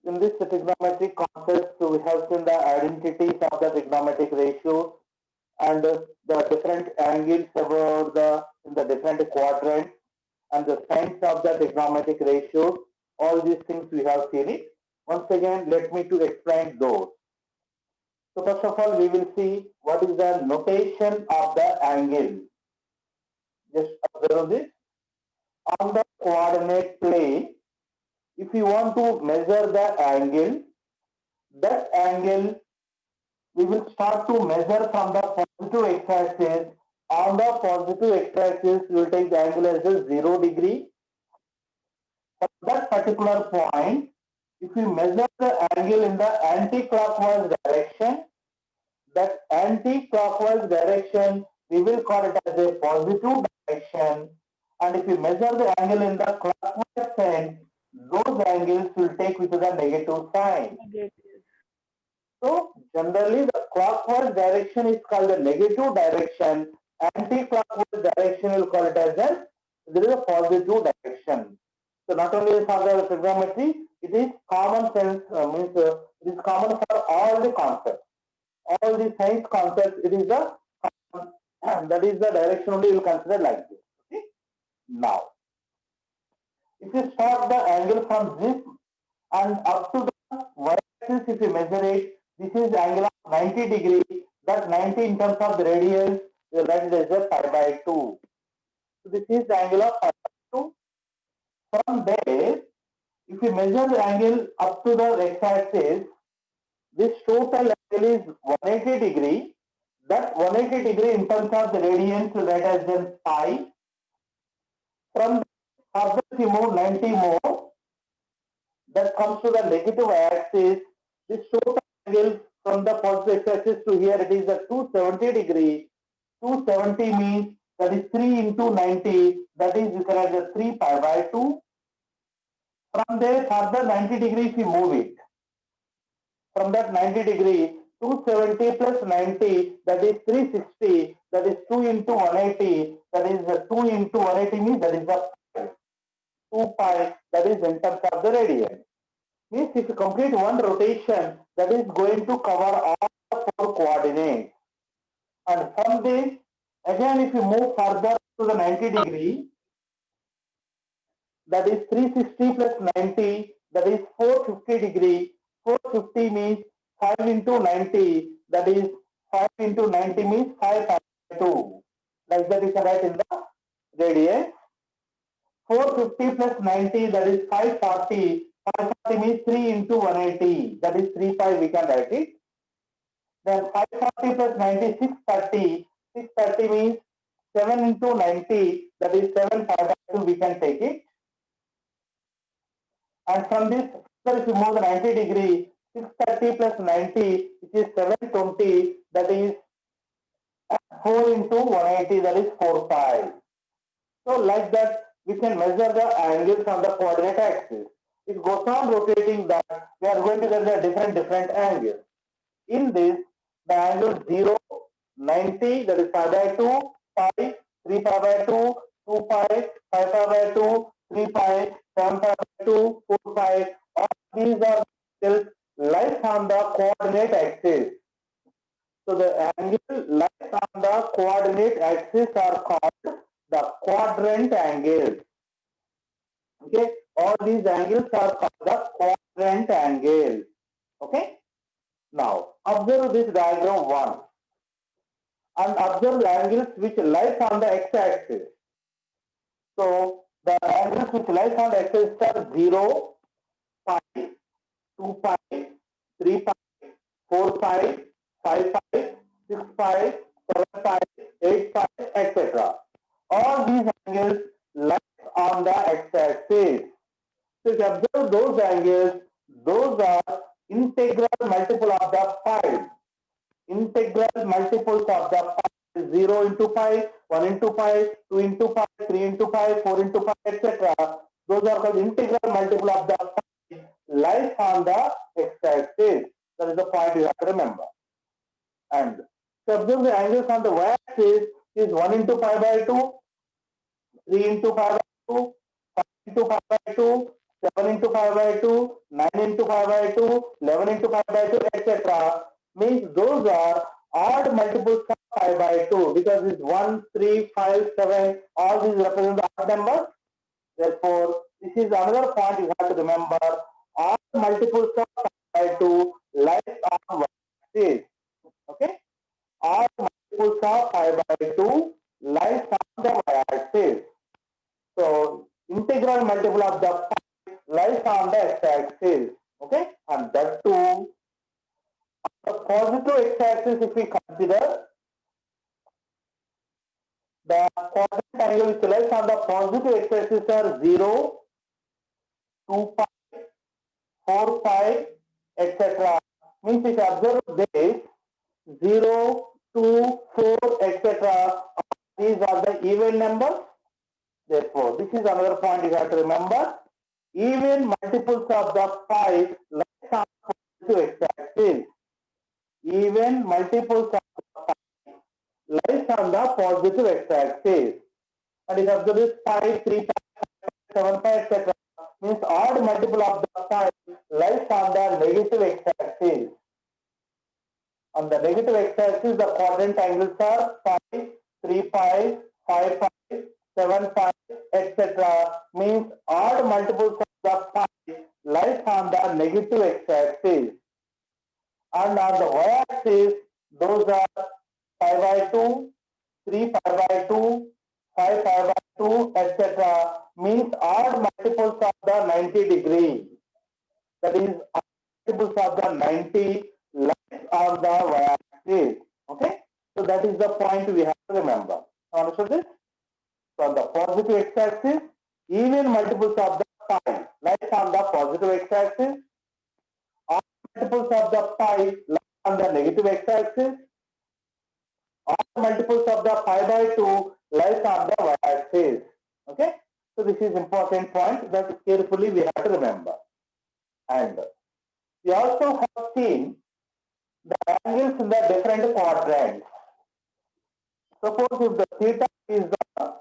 In this trigonometric concepts, we have seen the identities of the trigonometric ratios and the different angles about the different quadrants and the signs of the trigonometric ratios. All these things we have seen it. Once again, let me to explain those. So first of all, we will see what is the notation of the angle. Just observe this. On the coordinate plane, if you want to measure the angle, that angle we will start to measure from the positive x-axis. On the positive x-axis, we will take the angle as a 0 degree. At that particular point, if we measure the angle in the anti-clockwise direction, that anti-clockwise direction, we will call it as a positive direction. And if we measure the angle in the clockwise sense, those angles will take with the negative sign. So generally the clockwise direction is called the negative direction. Anti-clockwise direction will call it as there is a positive direction. So not only for the trigonometry, it is common sense, it is common for all the concepts. All the science concepts, it is the that is the direction only you will consider like this. Okay. Now, if you start the angle from this and up to the y-axis, if you measure it, this is angle of 90 degree. That 90 in terms of the radius, you write it as a pi by 2. So this is the angle of pi by 2. From there, if you measure the angle up to the x-axis, this total angle is 180 degree. That 180 degree in terms of the radians, you write as in pi. From further, if you move 90 more, that comes to the negative axis. This total angle from the positive axis to here, it is a 270 degree. 270 means that is 3 into 90. That is, you can add the 3 pi by 2. From there, further 90 degrees, you move it. From that 90 degree, 270 plus 90, that is 360. That is 2 into 180. That is 2 into 180 means that is the 2 pi. That is in terms of the radius. Means if you complete one rotation, that is going to cover all the 4 coordinates. And from this, again if you move further to the 90 degree, that is 360 plus 90, that is 450 degree. 450 means 5 into 90, that is 5 into 90 means 5 by 2. Like that you can write in the radius. 450 plus 90, that is 540. 540 means 3 into 180, that is 3 pi, we can write it. Then 540 plus 90, 630. 630 means 7 into 90, that is 7 pi by 2, we can take it. And from this, if you move the 90 degree, 630 plus 90, which is 720, that is 4 into 180, that is 4 pi. So like that, we can measure the angles on the coordinate axis. It goes on rotating that we are going to get the different angles. In this, the angle 0, 90, that is pi by 2, pi, 3 pi by 2, 2 pi, 5 pi by 2, 3 pi, 7 pi by 2, 4 pi. All these are still lies on the coordinate axis. So the angle lies on the coordinate axis are called the quadrant angles. Okay, all these angles are called the quadrant angles. Okay. Now observe this diagram 1 and observe the angles which lies on the x-axis. So the angles which lies on the x-axis are 0, pi, 2 pi, 3 pi, 4 pi, 5 pi, 6 pi, 7 pi, 8 pi, etc. All these angles lie on the x-axis. So if you observe those angles, those are integral multiple of the 5. Integral multiples of the pi, 0 into pi, 1 into pi, 2 into pi, 3 into pi, 4 into pi, etc. Those are called integral multiple of the pi lies on the x-axis. That is the point you have to remember. And so observe the angles on the y-axis is 1 into pi by 2, 3 into pi by 2, 5 into pi by 2, 7 into 5 by 2, 9 into 5 by 2, 11 into 5 by 2, etc. Means those are odd multiples of 5 by 2 because it's 1, 3, 5, 7, all these represent the odd numbers. Therefore, this is another point you have to remember. Odd multiples of 5 by 2 lies on y-axis. Okay? Odd multiples of 5 by 2 lies on the y-axis. So, integral multiple of the 5 lies on the x-axis. Okay? And that too, the positive x-axis, if we consider, the quadrant angle which lies on the positive x-axis are 0, 2 pi, 4 pi, etc. Means if you observe this, 0, 2, 4, etc. These are the even numbers. Therefore, this is another point you have to remember. Even multiples of the 5 lies on the positive x-axis. Even multiples of the 5 lies on the positive x-axis. And if you observe this 5, 3, 5, 7, 5, etc. means odd multiple of the 5 lies on the negative x-axis. On the negative x-axis, the quadrant angles are 5, 3 pi, 5 pi, 7 pi, etc. Means odd multiples of the 5 lies on the negative x-axis. And on the y-axis, those are 5 by 2, 3 5 by 2, 5 5 by 2, etc. Means odd multiples of the 90 degree. That is, odd multiples of the 90 lies on the y-axis. Okay? So that is the point we have to remember. Understood this? So on the positive x-axis, even multiples of the 5 lies on the positive x-axis. Odd multiples of the 5 lies on the negative x-axis. Odd multiples of the 5 by 2 lies on the y-axis. Okay? So this is important point that carefully we have to remember. And we also have seen the angles in the different quadrants. Suppose if the theta is the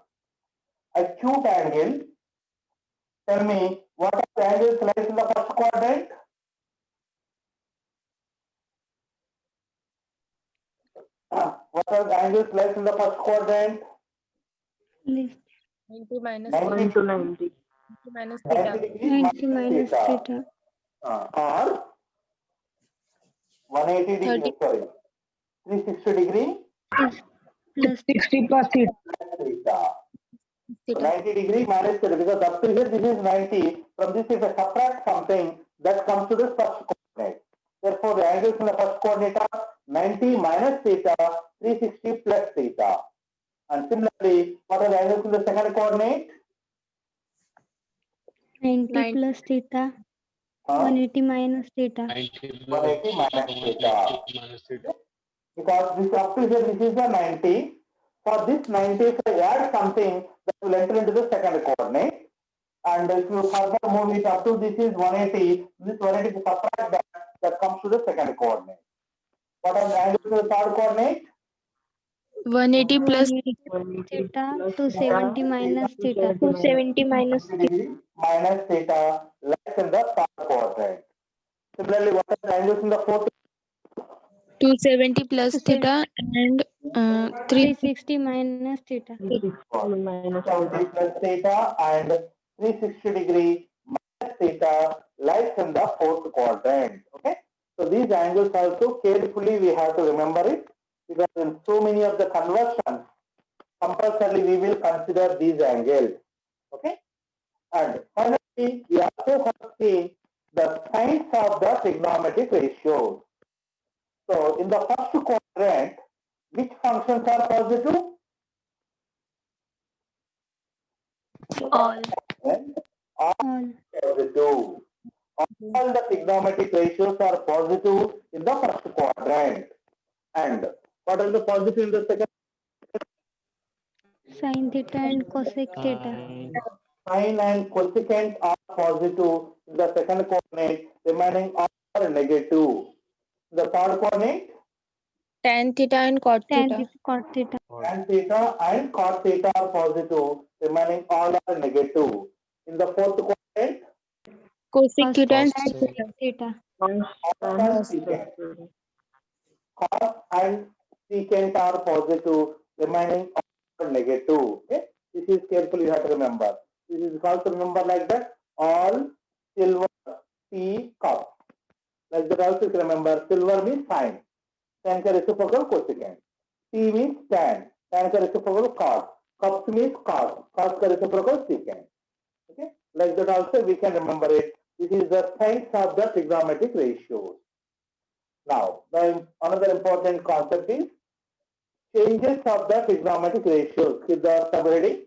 acute angle, tell me what are the angles lies in the first quadrant? What are the angles lies in the first quadrant? 90 minus 90 theta. to 90. 90 minus 90 theta. degrees 90 minus theta. Or 180 degree, 30. sorry, 360 degree Plus 60 plus theta. theta. So Theta. 90 degree minus theta, because up to here this is 90. From this, if I subtract something, that comes to the first coordinate. Therefore, the angles in the first coordinate are 90 minus theta, 360 plus theta. And similarly, what are the angles in the second coordinate? 90 plus theta. 180 minus theta. 180 minus theta. Because this up to here, this is the 90. For this 90, if I add something, that will enter into the second coordinate. And if you further move it up to this is 180, this 180 subtract that comes to the second coordinate. What are the angles in the third coordinate? 180 plus 180 theta. 270 minus theta. 270 minus 90 degree minus theta lies in the third quadrant. Similarly, what are the angles in the fourth? 270 plus theta and 360 minus theta. 70 plus theta and 360 degree minus theta lies in the fourth quadrant. Okay. So these angles also carefully we have to remember it, because in so many of the conversions, compulsorily we will consider these angles. Okay. And finally, we also have seen the signs of the trigonometric ratios. So in the first quadrant, which functions are positive? all. All positive. All the trigonometric ratios are positive in the first quadrant. And what are the positive in the second? Sin theta and cosec theta. Sine and cosecant are positive in the second coordinate, remaining all are negative. The third coordinate? Tan theta and cot Tan theta. theta, cot theta. Tan theta and cot theta are positive, remaining all are negative. In the fourth quadrant? cosec theta and Cos sec theta. theta. Cos secant. Cos and secant are positive, remaining are negative. Okay, this is carefully you have to remember. This is also remember like that. All silver P cos. Like that also you can remember. Silver means sine. Tan ka reciprocal cosecant. T means tan. Tan ka reciprocal cos. Cos means cos. Cos ka reciprocal secant. Okay, like that also we can remember it. This is the signs of the trigonometric ratios. Now, another important concept is changes of the trigonometric ratios. Siddharth, are you ready?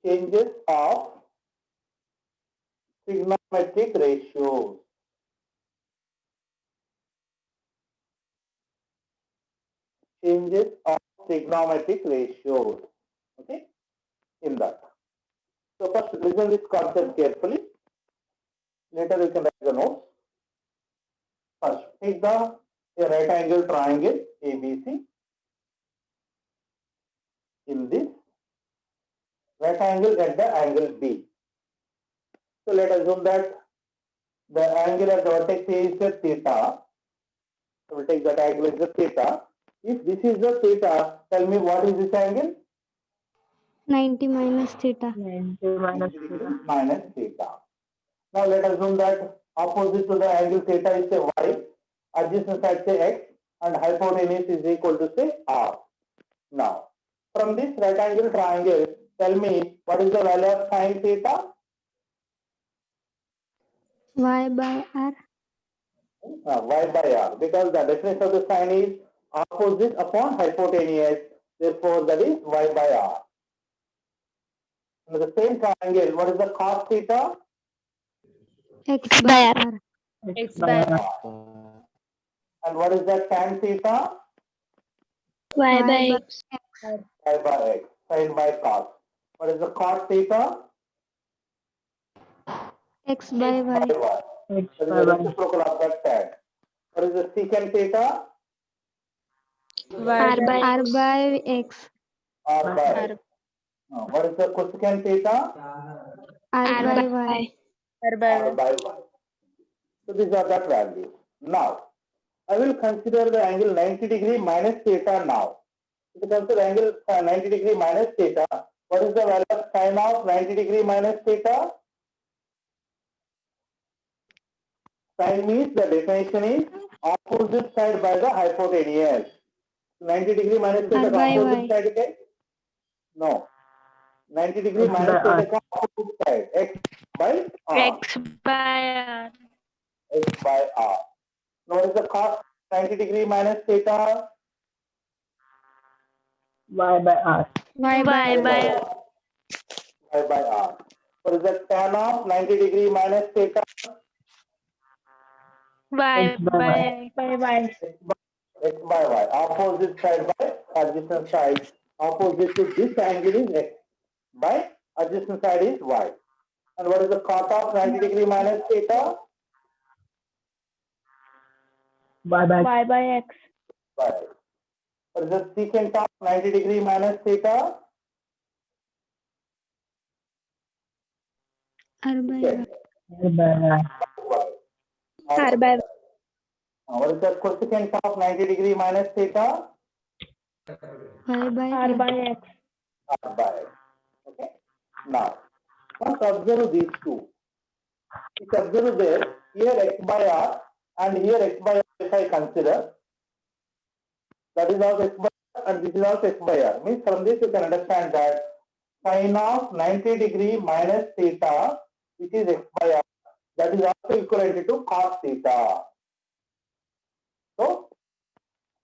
Changes of trigonometric ratios. Changes of trigonometric ratios. Okay, in that. So first listen this concept carefully. Later you can write the notes. First, take the a right angle triangle ABC. In this right angle at the angle B. So let us assume that the angle at the vertex is the theta. So we'll take that angle as the theta. If this is the theta, tell me what is this angle? 90 minus theta. 90 minus theta. Minus theta. Now let us assume that opposite to the angle theta is say y, adjacent side say x, and hypotenuse is equal to say r. Now, from this right angle triangle, tell me what is the value of sine theta? Y by R. Y by r, because the definition of the sine is opposite upon hypotenuse, therefore that is y by r. In the same triangle, what is the cos theta? X by R. X by And what is the tan theta? y by x. Y by x, sine by cos. What is the cos theta? X by By Y. y. X That is by the y. reciprocal of that tan. What is the secant theta? Y by R by X. R by x. What is the cosecant theta? R by Y. R by R by y. So these are the values. Now, I will consider the angle 90 degree minus theta now. If you consider angle 90 degree minus theta, what is the value of sine of 90 degree minus theta? Sine means the definition is opposite side by the hypotenuse. 90 degree minus theta R by opposite Y. side okay? No. 90 degree X minus by theta opposite side. X by r. x by r. X by r. Now what is the cos 90 degree minus theta? Y by R. Y by Y by R. Y by r. What is the tan of 90 degree minus theta? y X by by y. X by y. Opposite side by adjacent side. Opposite to this angle is x by adjacent side is y. And what is the cos of 90 degree minus theta? Y by Y by x. Y. What is the secant of 90 degree minus theta? R by Y. R by Y. Y. R by What is the cosecant of 90 degree minus theta? Y by R R. by x. R by x. Okay. Now, first observe these two. If you observe there, here x by r and here x by r if I consider, that is also x by r and this is also x by r. Means from this you can understand that sine of 90 degree minus theta, which is x by r, that is also equivalent to cos theta. So,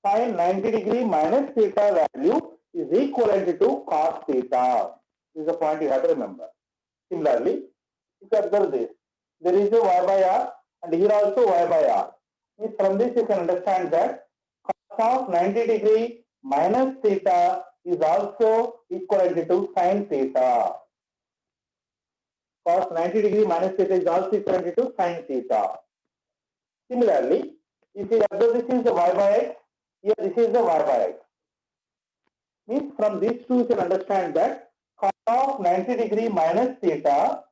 sine 90 degree minus theta value is equivalent to cos theta. This is the point you have to remember. Similarly, if you observe this, there is a y by r and here also y by r. Means from this you can understand that cos of 90 degree minus theta is also equivalent to sin theta. Cos 90 degree minus theta is also equivalent to sin theta. Similarly, if you observe this is the y by x, here this is the y by x. Means from these two you can understand that cos of 90 degree minus theta,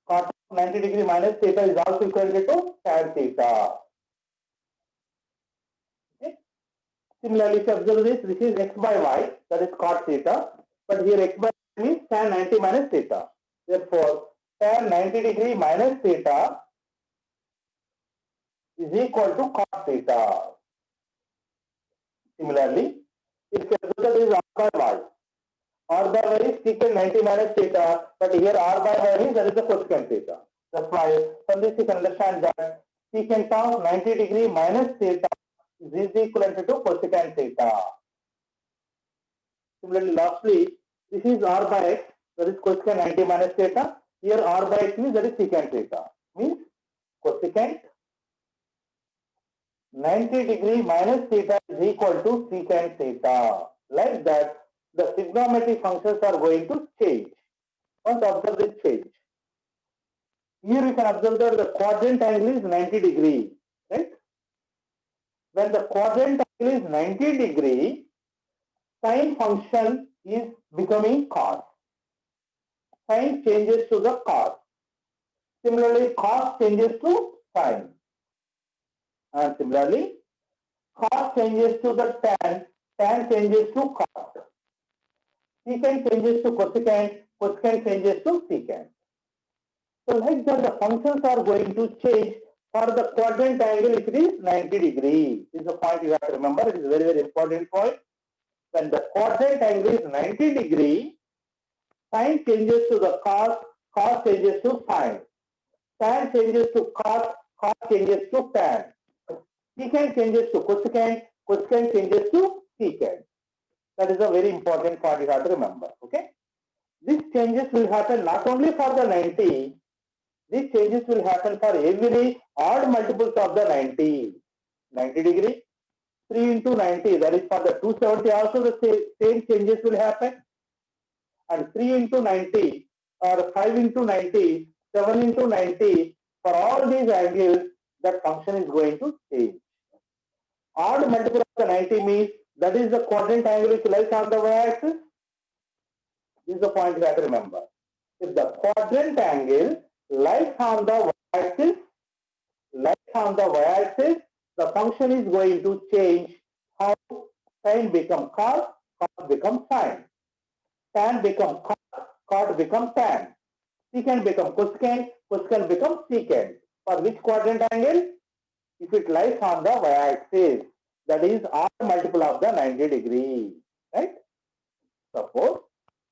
cos of 90 degree minus theta is also equal to tan theta. Okay. Similarly, if you observe this is x by y, that is cot theta, but here x by y means tan 90 minus theta. Therefore, tan 90 degree minus theta is equal to cot theta. Similarly, if you observe is r by y, r by y is secant 90 minus theta, but here r by y means that is the cosecant theta. That's why from this you can understand that secant of 90 degree minus theta is equivalent to cosecant theta. Similarly, lastly, this is r by x, that is cosecant 90 minus theta. Here r by x means that is secant theta. Means cosecant 90 degree minus theta is equal to secant theta. Like that, the trigonometric functions are going to change. Once observe this change. Here you can observe that the quadrant angle is 90 degree. Right? When the quadrant angle is 90 degree, sine function is becoming cos. Sine changes to the cos. Similarly, cos changes to sine. And similarly, cos changes to the tan changes to cot. Secant changes to cosecant, cosecant changes to secant. So like that, the functions are going to change for the quadrant angle if it is 90 degree. This is a point you have to remember. It is a very, very important point. When the quadrant angle is 90 degree, sine changes to the cos, cos changes to sine. Tan changes to cot, cot changes to tan. Secant changes to cosecant, cosecant changes to secant. That is a very important point you have to remember. Okay. These changes will happen not only for the 90, these changes will happen for every odd multiples of the 90. 90 degree, 3 into 90, that is for the 270 also the same changes will happen. And 3 into 90 or 5 into 90, 7 into 90, for all these angles, that function is going to change. Odd multiple of the 90 means that is the quadrant angle which lies on the y-axis. This is the point you have to remember. If the quadrant angle lies on the y-axis, the function is going to change how sine become cos, cos become sine. Tan become cot, cot become tan. Secant become cosecant, cosecant become secant. For which quadrant angle? If it lies on the y-axis, that is odd multiple of the 90 degree. Right? Suppose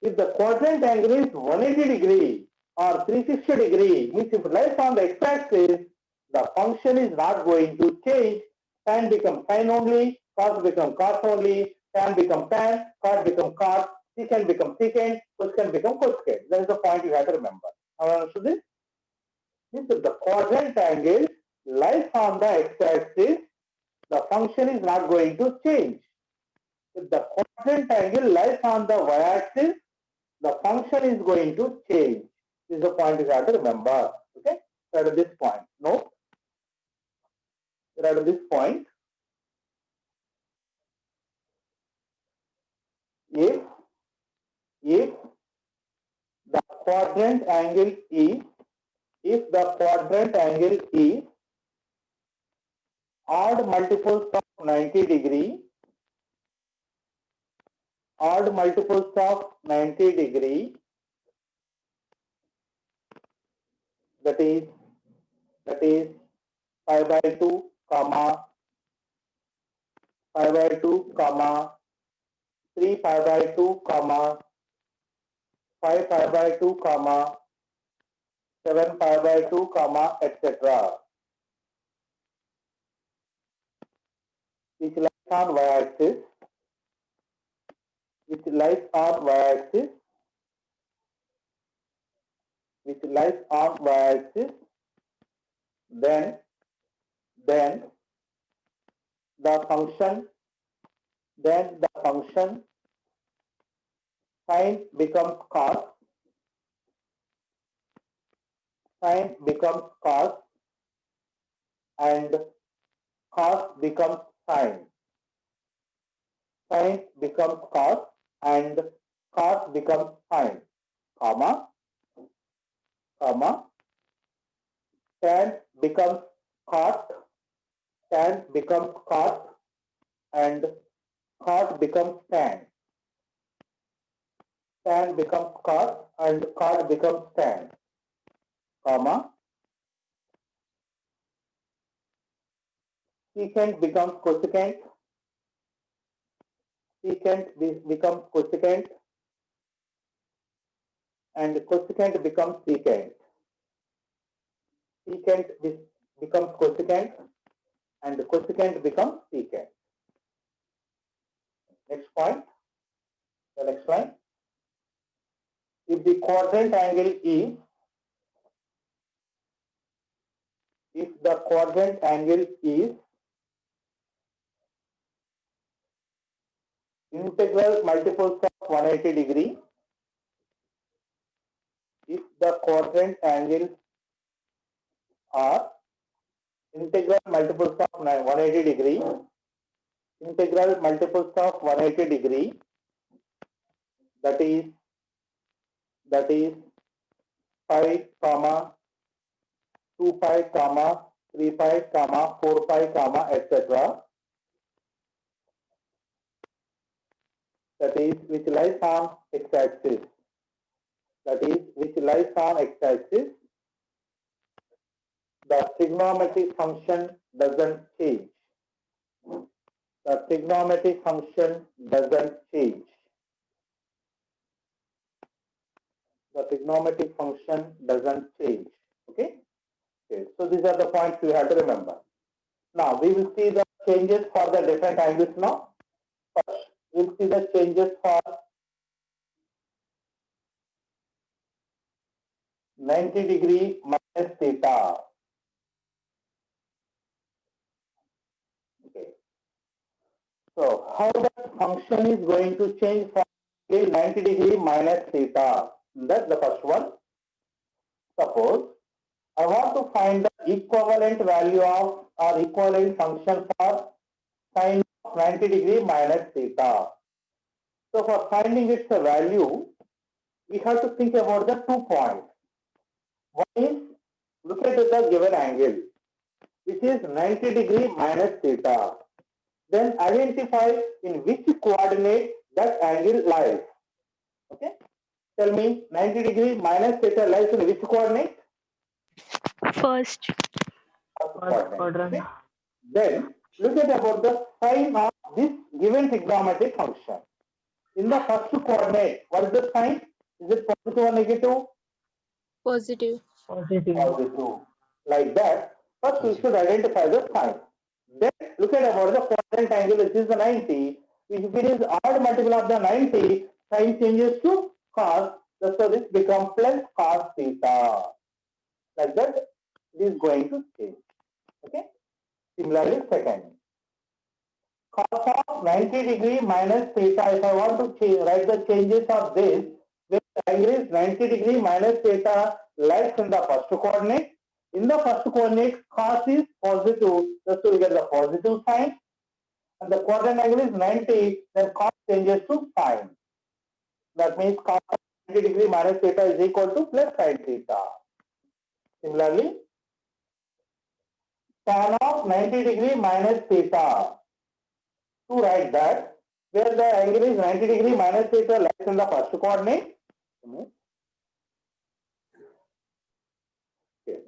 if the quadrant angle is 180 degree or 360 degree, means if it lies on the x-axis, the function is not going to change. Tan become sine only, cos become cos only, tan become tan, cot become cot, secant become secant, cosecant become cosecant. That is the point you have to remember. How understood this? Means if the quadrant angle lies on the x-axis, the function is not going to change. If the quadrant angle lies on the y-axis, the function is going to change. This is the point you have to remember. Okay? So at this point, no. At this point, if the quadrant angle is odd multiples of 90 degree, that is pi by 2, comma 3 pi by 2, comma 5 pi by 2, comma 7 pi by 2, comma etc. Which lies on y-axis, then the function sine becomes cos, and cos becomes sine. Sine becomes cos and cos becomes sine, comma, tan becomes cot, tan becomes cot, and cot becomes tan. Tan becomes cot and cot becomes tan, comma, secant becomes cosecant, becomes cosecant, and cosecant becomes secant. Secant becomes cosecant, and cosecant becomes secant. Next point, the next line. If the quadrant angle is, integral multiples of 180 degree, if the quadrant angles are integral multiples of 180 degree, that is pi, comma, 2 pi, comma, 3 pi, comma, 4 pi, comma, etc. That is which lies on x-axis. The trigonometric function doesn't change. The trigonometric function doesn't change. Okay? So these are the points you have to remember. Now we will see the changes for the different angles now. First, we will see the changes for 90 degree minus theta. Okay. So how that function is going to change from 90 degree minus theta? That's the first one. Suppose I want to find the equivalent value of or equivalent function for sine of 90 degree minus theta. So for finding its value, we have to think about the 2 points. One is, look at the given angle, which is 90 degree minus theta. Then identify in which coordinate that angle lies. Okay? Tell me, 90 degree minus theta lies in which coordinate? First. Quadrant. Okay? Then look at about the sign of this given trigonometric function. In the first coordinate, what is the sign? Is it positive or negative? Positive. Positive. Like that, first we should identify the sign. Then look at about the quadrant angle, which is the 90. If it is odd multiple of the 90, sign changes to cos. So this becomes plus cos theta. Like that, it is going to change. Okay. Similarly, second, cos of 90 degree minus theta. If I want to write the changes of this, where the angle is 90 degree minus theta lies in the first coordinate. In the first coordinate, cos is positive, so we get the positive sign. And the quadrant angle is 90, then cos changes to sine. That means cos of 90 degree minus theta is equal to plus sine theta. Similarly, tan of 90 degree minus theta. To write that, where the angle is 90 degree minus theta lies in the first coordinate.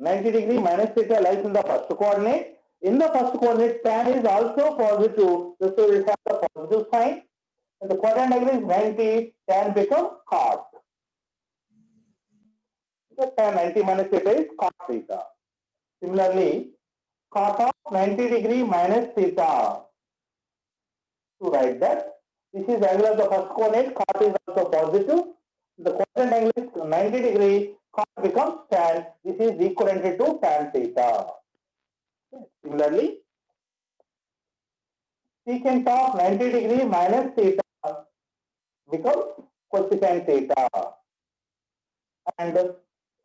90 degree minus theta lies in the first coordinate. In the first coordinate, tan is also positive, so we have the positive sign. And the quadrant angle is 90, tan becomes cos. So tan 90 minus theta is cos theta. Similarly, cos of 90 degree minus theta. To write that, this is angle of the first coordinate, cos is also positive. The quadrant angle is 90 degree, cos becomes tan. This is equivalent to tan theta. Similarly, secant of 90 degree minus theta becomes cosecant theta. And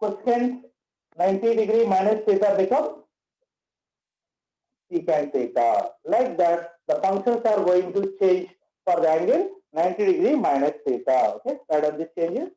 cosecant 90 degree minus theta becomes secant theta. Like that, the functions are going to change for the angle 90 degree minus theta. Okay, write down these changes.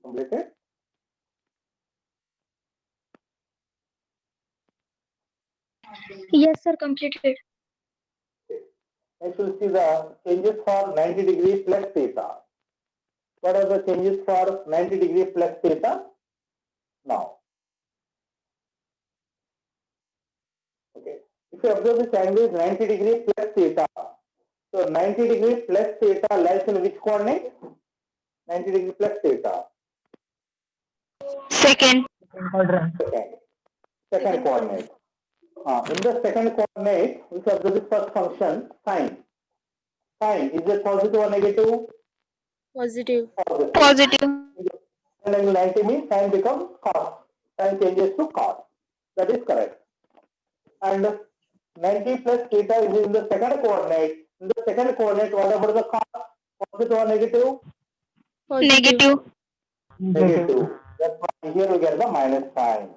Completed? Yes, sir. Completed. Next we'll see the changes for 90 degree plus theta. What are the changes for 90 degree plus theta? Now, okay. If you observe this angle is 90 degree plus theta. So 90 degree plus theta lies in which coordinate? 90 degree plus theta. Second. quadrant. Second coordinate. In the second coordinate, we observe this first function sine. Sine, is it positive or negative? Positive. Positive. And angle 90 means sine becomes cos. Sine changes to cos. That is correct. And 90 plus theta is in the second coordinate. In the second coordinate, what about the cos? Positive or negative? Negative. Negative. That's why here we get the minus sign.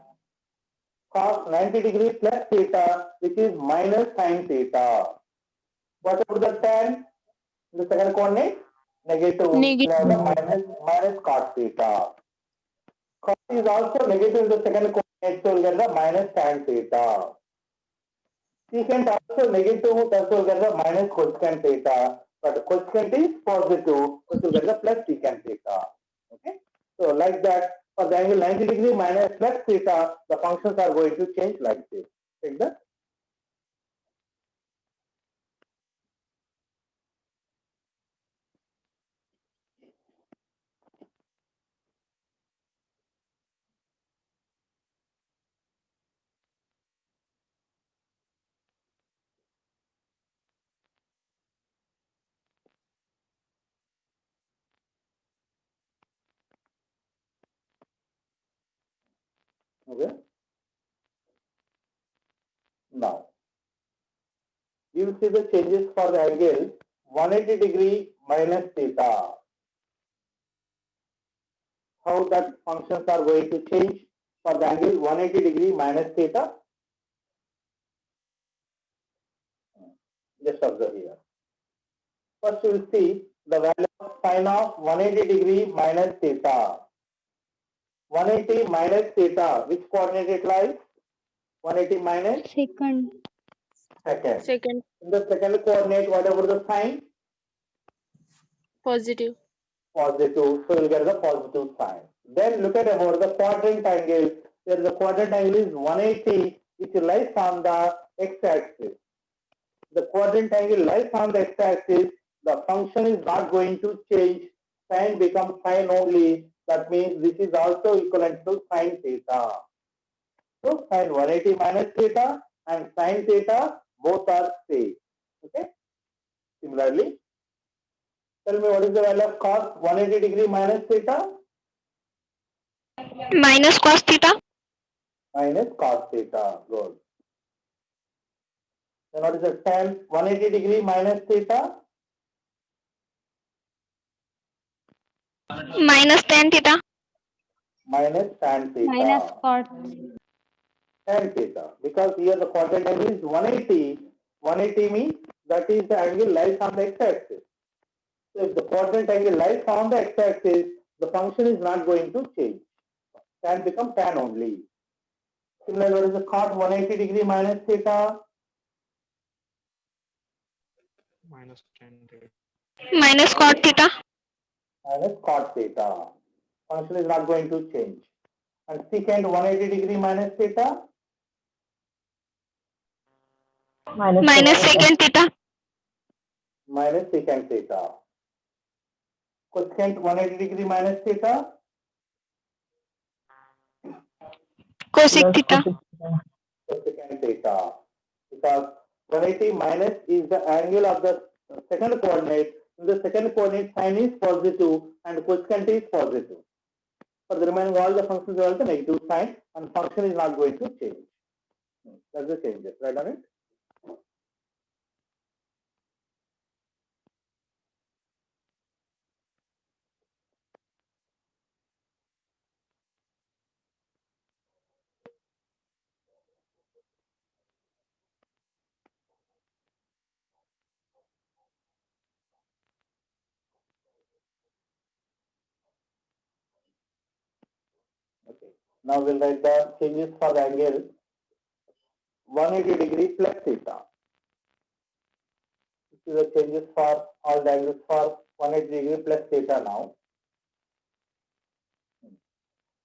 Cos 90 degree plus theta, which is minus sin theta. What about the tan? In the second coordinate? Negative. Negative. We have the minus cos theta. Cos is also negative in the second coordinate, so we get the minus tan theta. Secant also negative, that's why we get the minus cosecant theta. But cosecant is positive, so we get the plus secant theta. Okay. So like that, for the angle 90 degree minus plus theta, the functions are going to change like this. Take that. Okay. Now, you will see the changes for the angle 180 degree minus theta. How that functions are going to change for the angle 180 degree minus theta. Just observe here. First, you will see the value of sine of 180 degree minus theta. 180 minus theta, which coordinate it lies? 180 minus Second. second. Second. In the second coordinate, whatever the sign? Positive. Positive. So you'll get the positive sign. Then look at about the quadrant angle. Where the quadrant angle is 180, which lies on the x-axis. The quadrant angle lies on the x-axis. The function is not going to change. Sine becomes sine only. That means this is also equivalent to sine theta. So sine 180 minus theta and sine theta both are same. Okay. Similarly, tell me what is the value of cos 180 degree minus theta? Minus cos theta. Minus cos theta. Good. Then what is the tan 180 degree minus theta? Minus tan theta. Minus tan theta. Minus cot. Tan theta. Because here the quadrant angle is 180. 180 means that is the angle lies on the x-axis. So if the quadrant angle lies on the x-axis, the function is not going to change. Tan becomes tan only. Similarly, what is the cos 180 degree minus theta? Minus 10 theta. Minus cot theta. Minus cot theta. Function is not going to change. And secant 180 degree minus theta? Minus secant theta. Minus secant theta. Cosecant 180 degree minus theta? Cosec theta. Cosecant theta. because 180 minus is the angle of the second coordinate. In the second coordinate, sign is positive and cosecant is positive. For the remaining all the functions are the negative sign and function is not going to change. That's the changes, right on it? Okay. Now we'll write the changes for the angle 180 degree plus theta. This is the changes for all the angles for 180 degree plus theta now.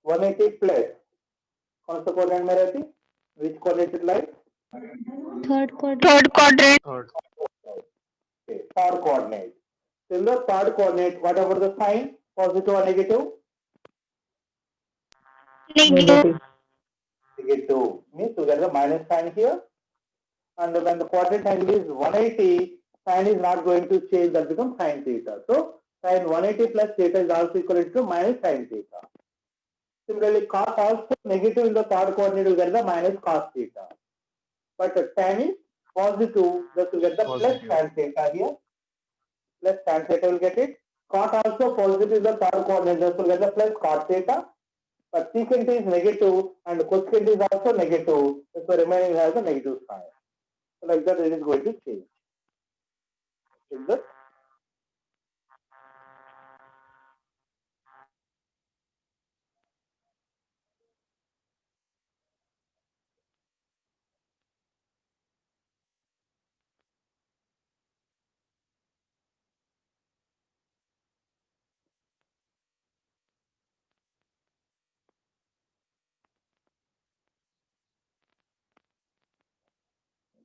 180 plus. कौन सा coordinate में रहती? Which coordinate it lies? Third quadrant. Third quadrant. Third. Okay, third coordinate. So in the third coordinate, what about the sign? Positive or negative? Negative. Negative. Means we get the minus sign here. And when the quadrant angle is 180, sign is not going to change, that becomes sin theta. So sin 180 plus theta is also equal to minus sin theta. Similarly, cos also negative in the third coordinate, will get the minus cos theta. But tan is positive, thus we get the plus Positive. tan theta here. Plus tan theta will get it. Cot also positive in the third coordinate, thus we'll get the plus cot theta. But secant is negative and cosecant is also negative, so remaining has a negative sign. So like that it is going to change. Is that?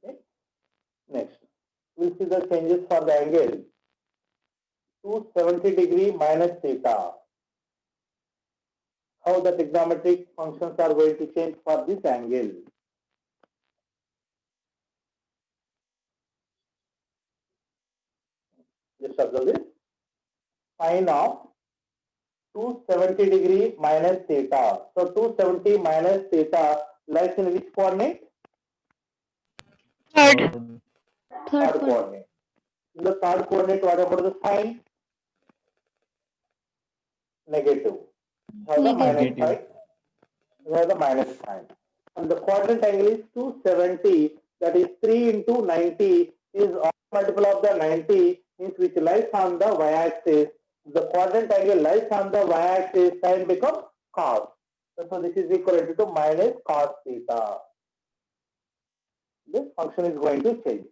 Okay. Next, we'll see the changes for the angle 270 degree minus theta. How the trigonometric functions are going to change for this angle. Just observe this. Sine of 270 degree minus theta. So 270 minus theta lies in which coordinate? Third. Third Third quadrant. coordinate. In the third coordinate, what about the sign? Negative. Have the minus Negative. sign. You have the minus sign. And the quadrant angle is 270. That is 3 into 90 is all multiple of the 90, means which lies on the y-axis. The quadrant angle lies on the y-axis, sign becomes cos. So this is equal to minus cos theta. This function is going to change.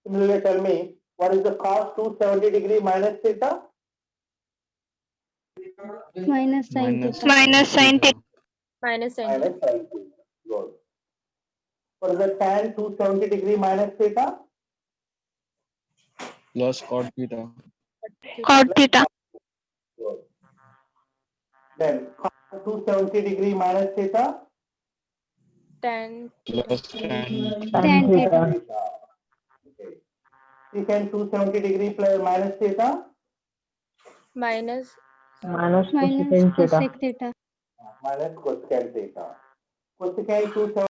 Similarly, tell me what is the cos 270 degree minus theta? Minus sin Minus theta. Minus sin theta. Minus sin Minus theta. sin theta. Good. For the tan 270 degree minus theta? Plus cot theta. Cot theta. Good. Then cos 270 degree minus theta? Tan Plus tan. Tan theta. Okay. Secant 270 degree plus minus theta? minus Minus cosec theta. Minus cosecant theta. Cosecant 270